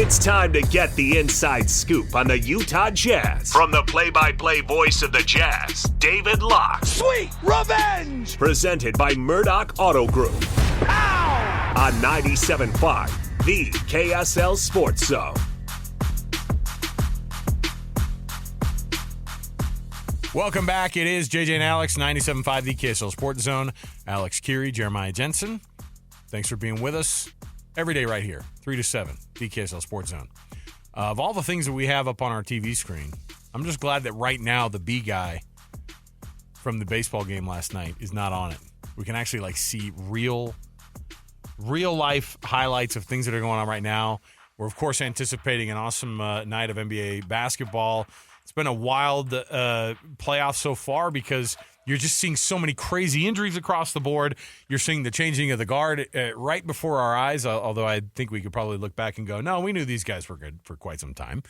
It's time to get the inside scoop on the Utah Jazz from the play-by-play voice of the Jazz, David Locke. Sweet revenge! Presented by Murdoch Auto Group. Ow! On 97.5, the KSL Sports Zone. Welcome back. It is JJ and Alex, 97.5, the KSL Sports Zone. Alex Curie, Jeremiah Jensen. Thanks for being with us every day right here, 3 to 7, the KSL Sports Zone. Of all the things that we have up on our TV screen, I'm just glad that right now the B guy from the baseball game last night is not on it. We can actually see real life highlights of things that are going on right now. We're, of course, anticipating an awesome night of NBA basketball. It's been a wild playoff so far because you're just seeing so many crazy injuries across the board. You're seeing the changing of the guard right before our eyes, although I think we could probably look back and go, no, we knew these guys were good for quite some time.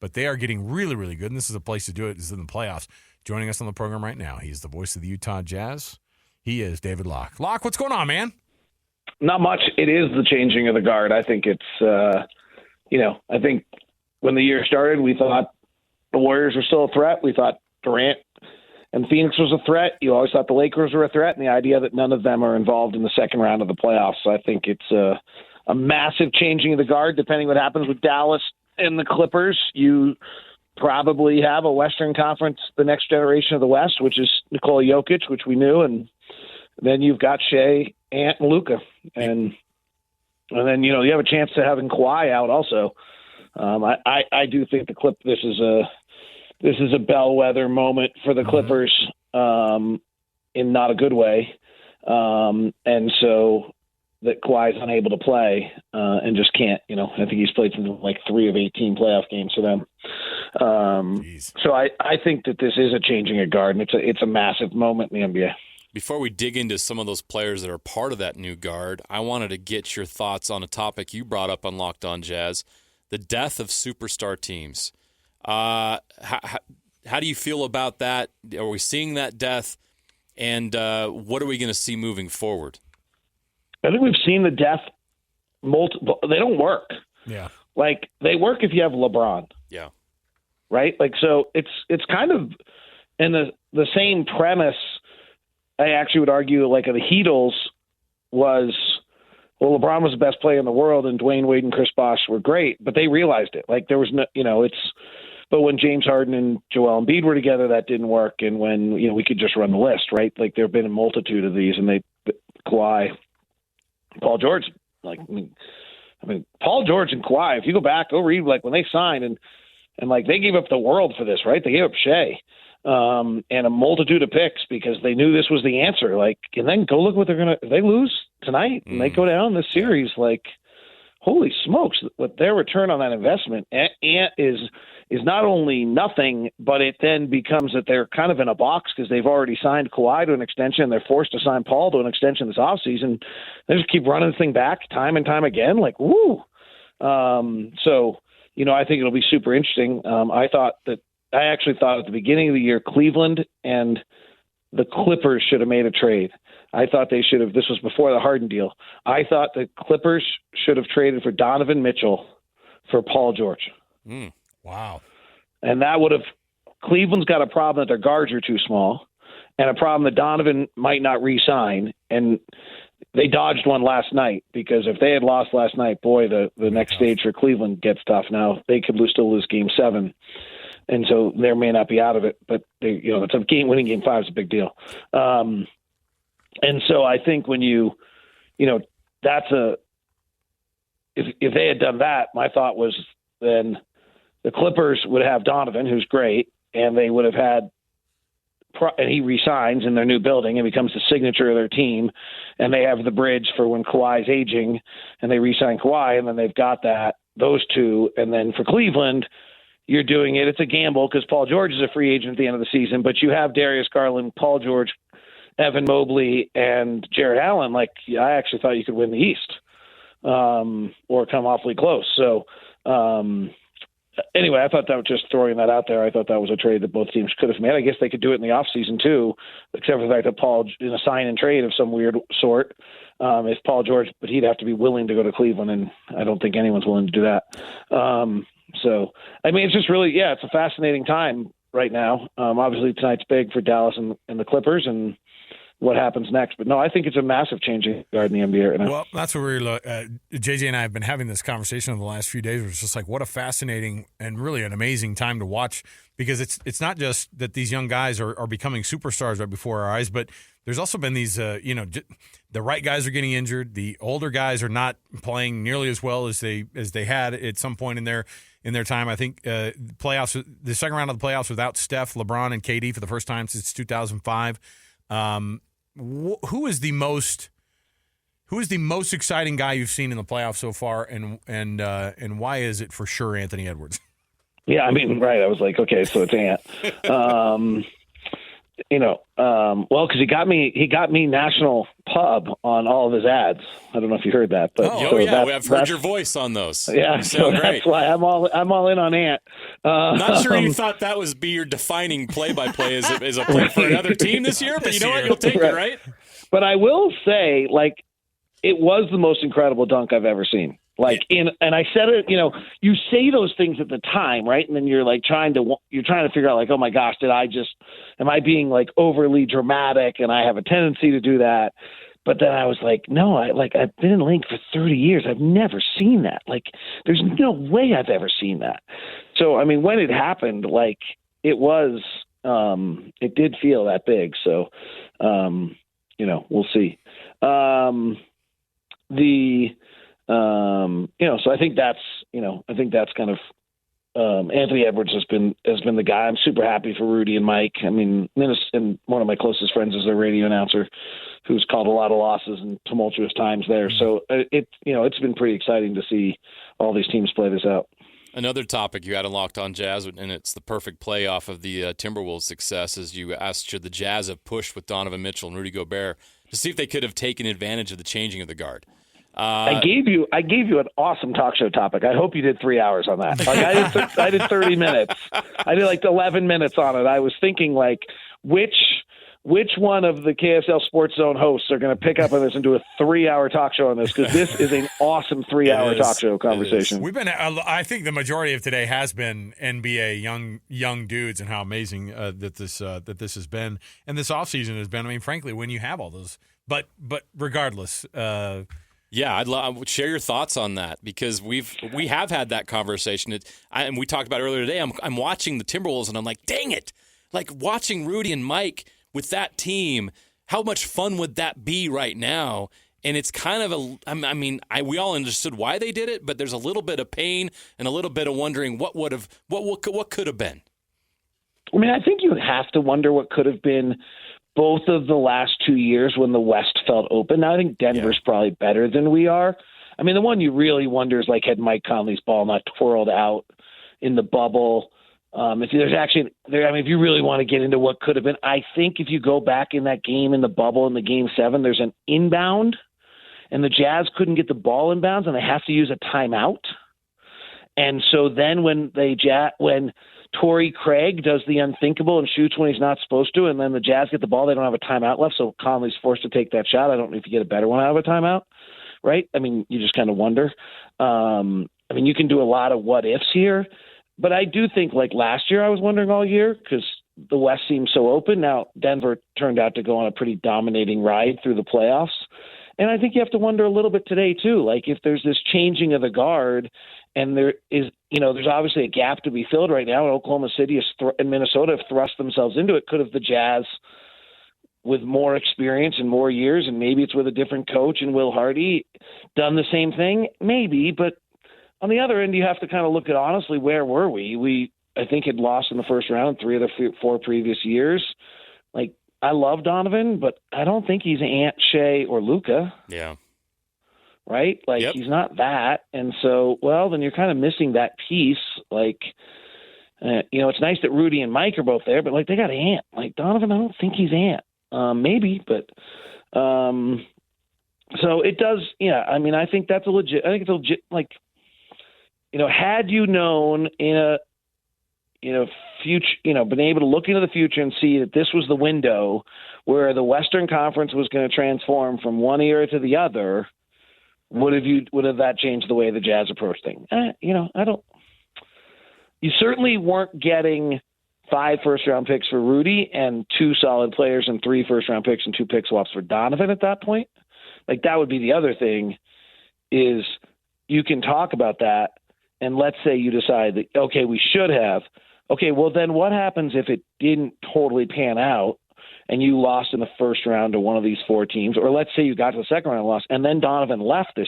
But they are getting really, really good, and this is a place to do it. This is in the playoffs. Joining us on the program right now, he's the voice of the Utah Jazz. He is David Locke. Locke, what's going on, man? Not much. It is the changing of the guard. I think it's, I think when the year started, we thought the Warriors were still a threat. We thought Durant and Phoenix was a threat. You always thought the Lakers were a threat, and the idea that none of them are involved in the second round of the playoffs. So I think it's a massive changing of the guard. Depending what happens with Dallas and the Clippers, you probably have a Western Conference, the next generation of the West, which is Nikola Jokic, which we knew, and then you've got Shea, Ant, and Luka, and then you have a chance to having Kawhi out also. I do think this is a bellwether moment for the Clippers in not a good way, and so that Kawhi's unable to play and just can't. I think he's played something like 3 of 18 playoff games for them. So I think that this is a changing of guard, and it's a massive moment in the NBA. Before we dig into some of those players that are part of that new guard, I wanted to get your thoughts on a topic you brought up on Locked On Jazz, the death of superstar teams. How do you feel about that? Are we seeing that death? And what are we going to see moving forward? I think we've seen the death multiple. They don't work. Yeah. They work if you have LeBron. Yeah. Right? So it's kind of in the same premise. I actually would argue the Heatles was, LeBron was the best player in the world and Dwayne Wade and Chris Bosh were great, but they realized it. There was no, but when James Harden and Joel Embiid were together, that didn't work. And when, we could just run the list, right? There have been a multitude of these, and Kawhi, Paul George, Paul George and Kawhi, if you go back, go read when they signed and they gave up the world for this, right? They gave up Shea. And a multitude of picks because they knew this was the answer. And then go look what they're if they lose tonight and they go down this series, holy smokes, what their return on that investment is not only nothing, but it then becomes that they're kind of in a box because they've already signed Kawhi to an extension. They're forced to sign Paul to an extension this offseason. They just keep running this thing back time and time again. Woo. So, I think it'll be super interesting. I actually thought at the beginning of the year, Cleveland and the Clippers should have made a trade. I thought they should have. This was before the Harden deal. I thought the Clippers should have traded for Donovan Mitchell for Paul George. Wow. And that would have – Cleveland's got a problem that their guards are too small and a problem that Donovan might not re-sign. And they dodged one last night because if they had lost last night, boy, the next stage for Cleveland gets tough. Now, they could still lose Game 7. And so they may not be out of it, but it's a winning Game 5 is a big deal. And so I think when that's if they had done that, my thought was then the Clippers would have Donovan, who's great, and they would have had, and he resigns in their new building and becomes the signature of their team, and they have the bridge for when Kawhi's aging, and they re-sign Kawhi, and then they've got those two, and then for Cleveland. You're doing it. It's a gamble because Paul George is a free agent at the end of the season, but you have Darius Garland, Paul George, Evan Mobley, and Jared Allen. I actually thought you could win the East or come awfully close. So anyway, I thought that was just throwing that out there. I thought that was a trade that both teams could have made. I guess they could do it in the offseason too, except for the fact that Paul in a sign and trade of some weird sort. if Paul George, but he'd have to be willing to go to Cleveland, and I don't think anyone's willing to do that. So, I mean, it's just really, it's a fascinating time right now. Obviously, tonight's big for Dallas and the Clippers, and what happens next. But no, I think it's a massive changing guard in the NBA right now. Well, that's what we're JJ and I have been having this conversation over the last few days. It's just like, what a fascinating and really an amazing time to watch, because it's not just that these young guys are becoming superstars right before our eyes, but there's also been these, the right guys are getting injured. The older guys are not playing nearly as well as they had at some point in their time. I think playoffs, the second round of the playoffs without Steph, LeBron, and KD for the first time since 2005. Who is the most exciting guy you've seen in the playoffs so far, and why is it for sure Anthony Edwards? Yeah, I mean, right. I was like, okay, so it's Ant. Well, because he got me national pub on all of his ads. I don't know if you heard that, but I've heard your voice on those. Yeah, so that's why I'm all in on Ant. Not sure you thought that was be your defining play-by-play as a play for another team this year, but you know what? You'll take it, right? But I will say, like, it was the most incredible dunk I've ever seen. And I said it, you say those things at the time, right? And then you're like trying to figure out, like, oh my gosh, am I being like overly dramatic? And I have a tendency to do that. But then I was like, no, I've been in Link for 30 years. I've never seen that. Like, there's no way I've ever seen that. So, I mean, when it happened, like, it it did feel that big. So, we'll see. So I think that's kind of Anthony Edwards has been the guy. I'm super happy for Rudy and Mike. I mean, and one of my closest friends is their radio announcer, who's called a lot of losses and tumultuous times there. So it's been pretty exciting to see all these teams play this out. Another topic you had on Locked On Jazz, and it's the perfect play off of the Timberwolves' success, is you asked should the Jazz have pushed with Donovan Mitchell and Rudy Gobert to see if they could have taken advantage of the changing of the guard. I gave you an awesome talk show topic. I hope you did 3 hours on that. Like I did 30 minutes. I did like 11 minutes on it. I was thinking, like, which one of the KSL Sports Zone hosts are going to pick up on this and do a 3-hour talk show on this, because this is an awesome 3-hour talk show conversation. We've been. I think the majority of today has been NBA young dudes and how amazing that this has been, and this offseason has been. I mean, frankly, when you have all those, but regardless. Yeah, I would share your thoughts on that, because we have had that conversation. And we talked about it earlier today. I'm watching the Timberwolves and I'm like, dang it! Like, watching Rudy and Mike with that team, how much fun would that be right now? And it's kind of we all understood why they did it, but there's a little bit of pain and a little bit of wondering what could have been. I mean, I think you have to wonder what could have been both of the last 2 years when the West felt open. Now, I think Denver's probably better than we are. I mean, the one you really wonder is, like, had Mike Conley's ball not twirled out in the bubble? If you really want to get into what could have been, I think if you go back in that game in the bubble in the Game 7, there's an inbound, and the Jazz couldn't get the ball inbounds, and they have to use a timeout. And so then when Torrey Craig does the unthinkable and shoots when he's not supposed to, and then the Jazz get the ball, they don't have a timeout left, so Conley's forced to take that shot. I don't know if you get a better one out of a timeout, right? I mean, you just kind of wonder. You can do a lot of what ifs here, but I do think, like last year, I was wondering all year, because the West seemed so open. Now, Denver turned out to go on a pretty dominating ride through the playoffs. And I think you have to wonder a little bit today, too, like if there's this changing of the guard, and there is, there's obviously a gap to be filled right now. Oklahoma City and Minnesota have thrust themselves into it. Could have the Jazz, with more experience and more years, and maybe it's with a different coach and Will Hardy, done the same thing? Maybe, but on the other end, you have to kind of look at, honestly, where were we? I think, had lost in the first round 3 of the 4 previous years. Like, I love Donovan, but I don't think he's Ant, Shea, or Luka. Yeah. Right? Like, He's not that. And so, well, then you're kind of missing that piece. Like, it's nice that Rudy and Mike are both there, but, like, they got Ant. Like, Donovan, I don't think he's Ant. Maybe, but so it does. Yeah. I mean, I think it's a legit, like, had you known in a been able to look into the future and see that this was the window where the Western Conference was going to transform from one era to the other, would have that changed the way the Jazz approached things? I don't. You certainly weren't getting 5 first-round picks for Rudy and 2 solid players and 3 first-round picks and 2 pick swaps for Donovan at that point. Like, that would be the other thing, is you can talk about that, and let's say you decide that, okay, we should have. Okay, well, then what happens if it didn't totally pan out and you lost in the first round to one of these 4 teams? Or let's say you got to the second round and lost, and then Donovan left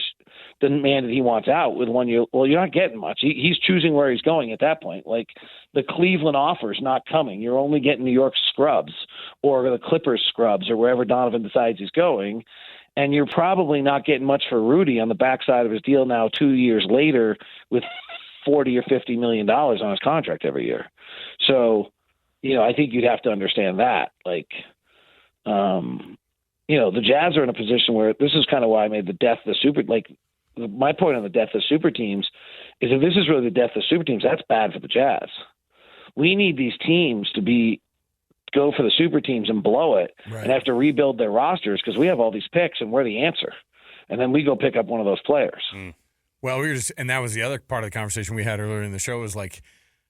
the man that he wants out with 1 year. Well, you're not getting much. He's choosing where he's going at that point. Like, the Cleveland offer is not coming. You're only getting New York scrubs or the Clippers scrubs or wherever Donovan decides he's going. And you're probably not getting much for Rudy on the backside of his deal now 2 years later with $40 or $50 million on his contract every year. So, I think you'd have to understand that. Like, the Jazz are in a position where this is kind of why I made the death of the super. Like, my point on the death of super teams is if this is really the death of super teams, that's bad for the Jazz. We need these teams to go for the super teams and blow it and have to rebuild their rosters because we have all these picks and we're the answer. And then we go pick up one of those players. Well, and that was the other part of the conversation we had earlier in the show, was like,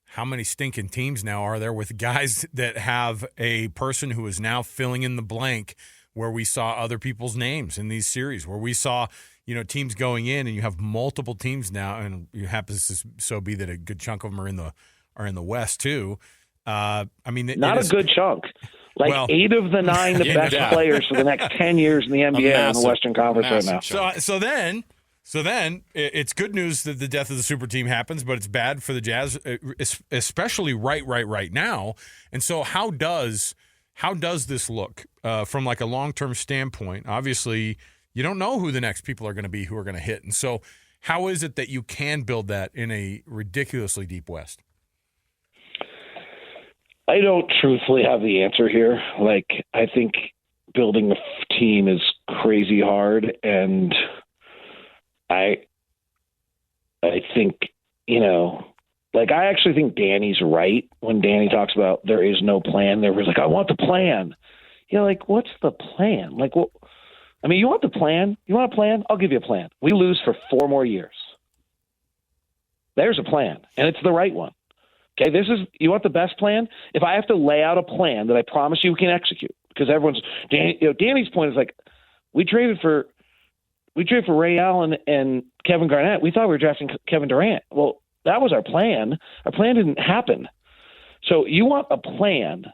how many stinking teams now are there with guys that have a person who is now filling in the blank where we saw other people's names in these series, where we saw, teams going in, and you have multiple teams now, and it happens to so be that a good chunk of them are in the West too. Not a good chunk. Like, 8 of the 9 the best players for the next 10 years in the NBA are in the Western Conference right now. So then it's good news that the death of the super team happens, but it's bad for the Jazz, especially right now. And so how does this look from like a long-term standpoint? Obviously, you don't know who the next people are going to be who are going to hit. And so how is it that you can build that in a ridiculously deep West? I don't truthfully have the answer here. Like, I think building a team is crazy hard, and I think, I actually think Danny's right when Danny talks about there is no plan. There was like, I want the plan. What's the plan? Like, well, you want the plan? You want a plan? I'll give you a plan. We lose for 4 more years. There's a plan, and it's the right one. Okay, you want the best plan? If I have to lay out a plan that I promise you we can execute, because Danny's point is like, we traded for Ray Allen and Kevin Garnett. We thought we were drafting Kevin Durant. Well, that was our plan. Our plan didn't happen. So you want a plan,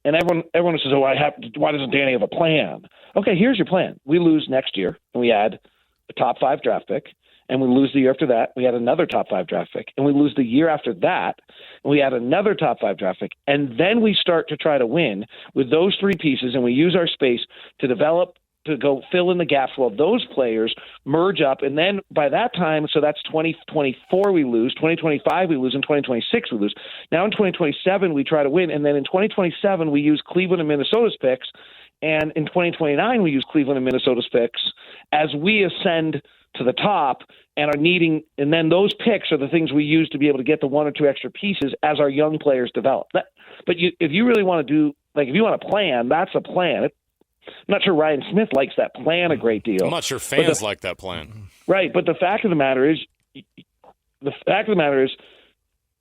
and everyone says, why doesn't Danny have a plan? Okay, here's your plan. We lose next year, and we add a top 5 draft pick, and we lose the year after that. We add another top 5 draft pick, and we lose the year after that, and we add another top 5 draft pick, and then we start to try to win with those 3 pieces, and we use our space to develop, to go fill in the gaps while those players merge up. And then by that time, so that's 2024 we lose, 2025 we lose, and 2026 we lose. Now in 2027 we try to win, and then in 2027 we use Cleveland and Minnesota's picks, and in 2029 we use Cleveland and Minnesota's picks as we ascend to the top and are needing, and then those picks are the things we use to be able to get the 1 or 2 extra pieces as our young players develop. But if you really want to do, like, if you want a plan, that's a plan. I'm not sure Ryan Smith likes that plan a great deal. I'm not sure fans like that plan. Right, but the fact of the matter is,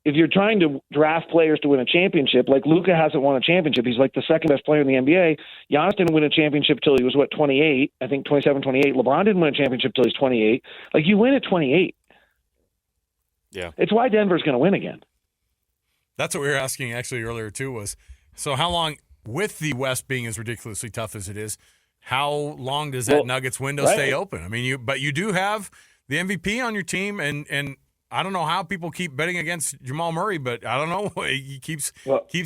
if you're trying to draft players to win a championship, like Luka hasn't won a championship. He's like the second best player in the NBA. Giannis didn't win a championship till he was, 28? I think 27, 28. LeBron didn't win a championship till he's 28. Like, you win at 28. Yeah. It's why Denver's going to win again. That's what we were asking actually earlier too, was so how long, with the West being as ridiculously tough as it is, how long does that Nuggets window stay open? I mean, you do have the MVP on your team, and I don't know how people keep betting against Jamal Murray, but I don't know, he keeps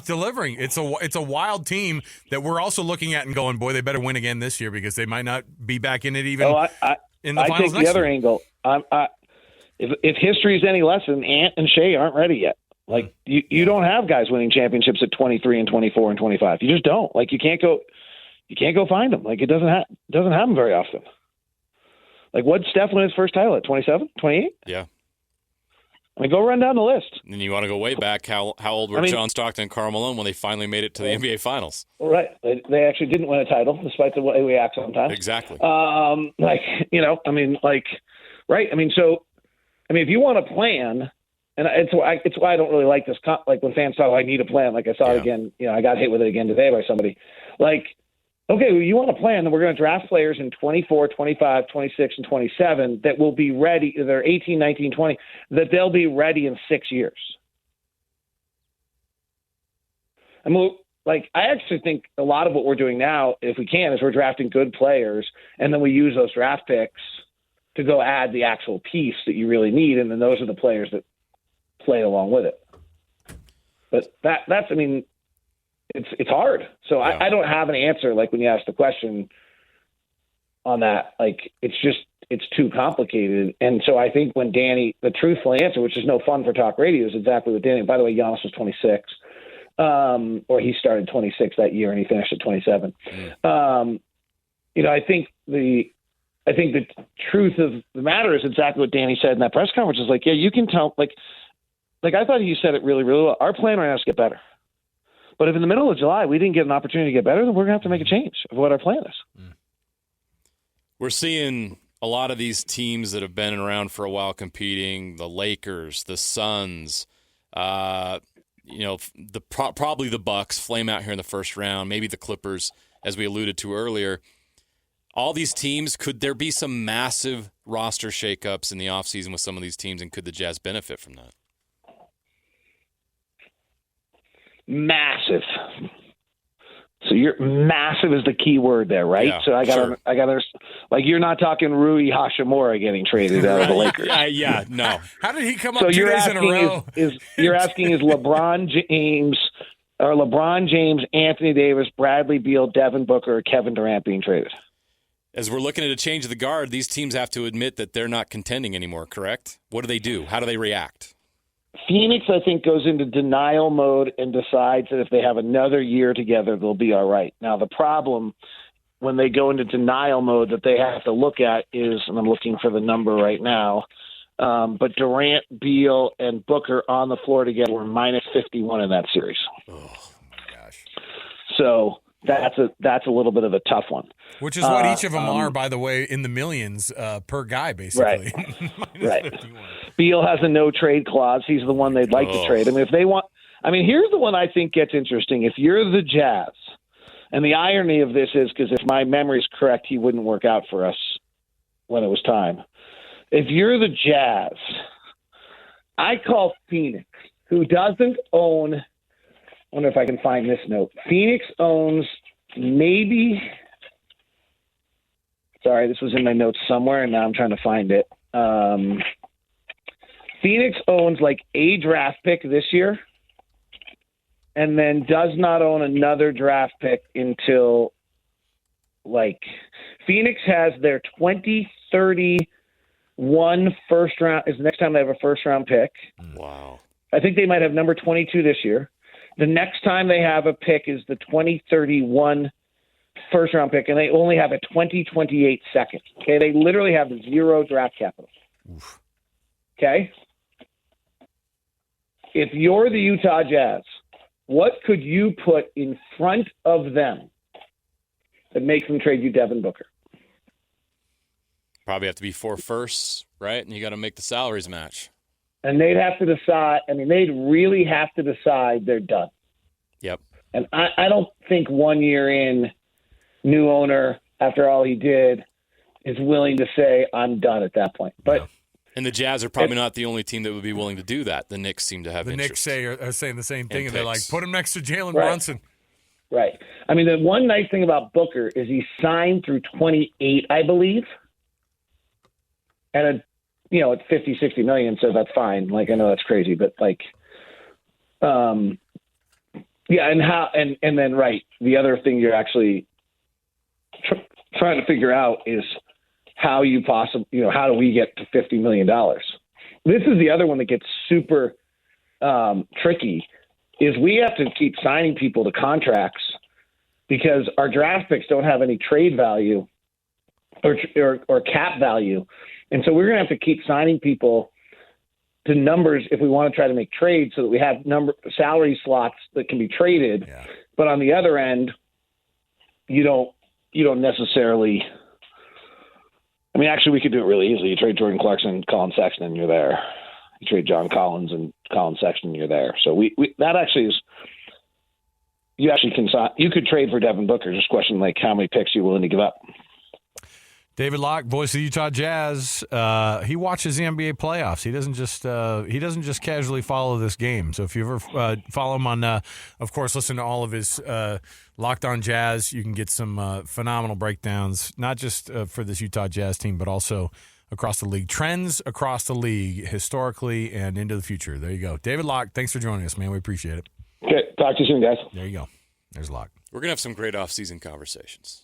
delivering. It's a wild team that we're also looking at and going, boy, they better win again this year because they might not be back in it even in the finals I take next the other year. angle. If history is any lesson, Ant and Shea aren't ready yet. Like, you don't have guys winning championships at 23 and 24 and 25. You just don't. Like, you can't go find them. Like, it doesn't happen very often. Like, what'd Steph win his first title at 27, 28? Yeah. I mean, go run down the list. And you want to go way back. How old were John Stockton and Karl Malone when they finally made it to the NBA Finals? Right. They actually didn't win a title, despite the way we act sometimes. Exactly. Right. I mean, if you want a plan, and it's why I don't really like this. Like when fans talk, I need a plan. Like I saw it again. I got hit with it again today by somebody. Like, okay, well, you want a plan, then we're going to draft players in 24, 25, 26, and 27 that will be ready. They're 18, 19, 20, that they'll be ready in 6 years. I mean, I actually think a lot of what we're doing now, if we can, is we're drafting good players, and then we use those draft picks to go add the actual piece that you really need, and then those are the players that play along with it. But that's, I mean, it's hard. So yeah. I don't have an answer. Like when you ask the question on that, like it's too complicated. And so I think when Danny, the truthful answer, which is no fun for talk radio, is exactly what Danny. By the way, Giannis was 26, or he started 26 that year and he finished at 27. I think the truth of the matter is exactly what Danny said in that press conference. Is like, yeah, you can tell. Like I thought you said it really, really well. Our plan right now is to get better. But if in the middle of July we didn't get an opportunity to get better, then we're going to have to make a change of what our plan is. We're seeing a lot of these teams that have been around for a while competing, the Lakers, the Suns, probably the Bucks flame out here in the first round, maybe the Clippers, as we alluded to earlier. All these teams, could there be some massive roster shakeups in the offseason with some of these teams, and could the Jazz benefit from that? Massive. So massive is the key word there, right? Yeah, so I got like you're not talking Rui Hashimura getting traded out of the Lakers. No. How did he come up 2 days in a row? You're asking is LeBron James, Anthony Davis, Bradley Beal, Devin Booker, or Kevin Durant being traded? As we're looking at a change of the guard, these teams have to admit that they're not contending anymore, correct? What do? How do they react? Phoenix, I think, goes into denial mode and decides that if they have another year together, they'll be all right. Now, the problem when they go into denial mode that they have to look at is, and I'm looking for the number right now, but Durant, Beal, and Booker on the floor together were minus 51 in that series. Oh, my gosh. So that's a little bit of a tough one. Which is what each of them are, by the way, in the millions per guy, basically. Right. Beal has a no-trade clause. He's the one they'd like to trade. I mean, if they want – I mean, here's the one I think gets interesting. If you're the Jazz, and the irony of this is because if my memory's correct, he wouldn't work out for us when it was time. If you're the Jazz, I call Phoenix, who doesn't own – I wonder if I can find this note. Phoenix owns maybe – sorry, this was in my notes somewhere, and now I'm trying to find it. Phoenix owns like a draft pick this year and then does not own another draft pick until Phoenix has their 2031 first round is the next time they have a first round pick. Wow. I think they might have number 22 this year. The next time they have a pick is the 2031 first round pick, and they only have a 2028 second. Okay. They literally have zero draft capital. Oof. Okay. If you're the Utah Jazz, what could you put in front of them that makes them trade you Devin Booker? Probably have to be 4 firsts, right? And you got to make the salaries match. And they'd have to decide. I mean, they'd really have to decide they're done. Yep. And I don't think 1 year in, new owner, after all he did, is willing to say, I'm done at that point. But. No. And the Jazz are probably not the only team that would be willing to do that. The Knicks seem to have interest. The Knicks are saying the same thing, and they're like, put him next to Jalen Right. Brunson. Right. I mean, the one nice thing about Booker is he's signed through 28, I believe, at at 50, 60 million, so that's fine. Like, I know that's crazy, but and then right, the other thing you're actually trying to figure out is how you possibly, how do we get to $50 million? This is the other one that gets super tricky, is we have to keep signing people to contracts because our draft picks don't have any trade value or cap value. And so we're going to have to keep signing people to numbers if we want to try to make trades so that we have salary slots that can be traded. Yeah. But on the other end, you don't necessarily. I mean, actually, we could do it really easily. You trade Jordan Clarkson and Colin Sexton, and you're there. You trade John Collins and Colin Sexton, and you're there. So we that actually is. You actually can. You could trade for Devin Booker. Just question like how many picks you're willing to give up. David Locke, voice of the Utah Jazz, he watches the NBA playoffs. He doesn't just casually follow this game. So if you ever follow him on, of course, listen to all of his Locked On Jazz. You can get some phenomenal breakdowns, not just for this Utah Jazz team, but also across the league. Trends across the league, historically and into the future. There you go. David Locke, thanks for joining us, man. We appreciate it. Okay, talk to you soon, guys. There you go. There's Locke. We're going to have some great off-season conversations.